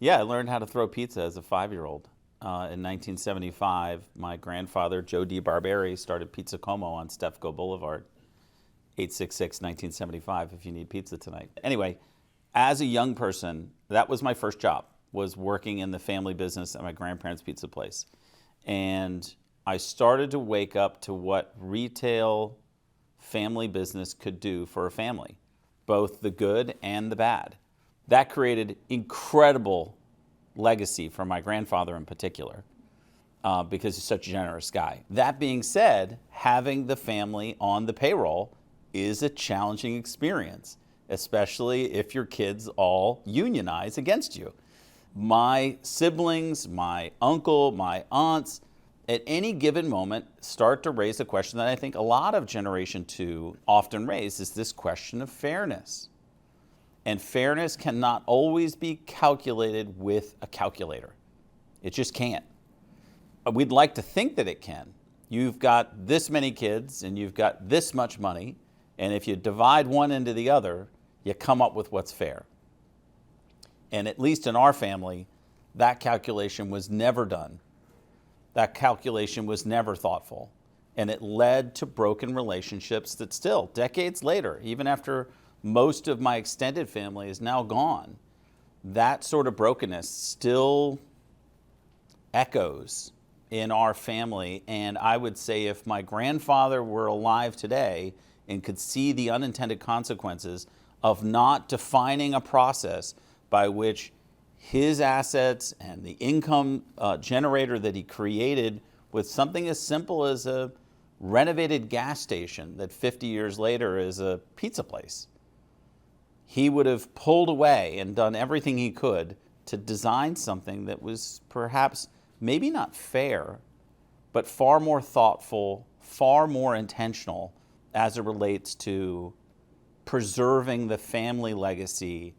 Yeah, I learned how to throw pizza as a 5-year-old. In 1975, my grandfather, Joe D. Barberi, started Pizza Como on Stefco Boulevard, 866-1975, if you need pizza tonight. Anyway, as a young person, that was my first job, was working in the family business at my grandparents' pizza place. And I started to wake up to what retail family business could do for a family, both the good and the bad. That created incredible legacy for my grandfather in particular, because he's such a generous guy. That being said, having the family on the payroll is a challenging experience, especially if your kids all unionize against you. My siblings, my uncle, my aunts, at any given moment start to raise a question that I think a lot of Generation 2 often raise, is this question of fairness. And fairness cannot always be calculated with a calculator. It just can't. We'd like to think that it can. You've got this many kids and you've got this much money, and if you divide one into the other, you come up with what's fair. And at least in our family, that calculation was never done. That calculation was never thoughtful. And it led to broken relationships that still, decades later, even after most of my extended family is now gone, that sort of brokenness still echoes in our family. And I would say if my grandfather were alive today and could see the unintended consequences of not defining a process by which his assets and the income generator that he created with something as simple as a renovated gas station that 50 years later is a pizza place, he would have pulled away and done everything he could to design something that was perhaps maybe not fair, but far more thoughtful, far more intentional as it relates to preserving the family legacy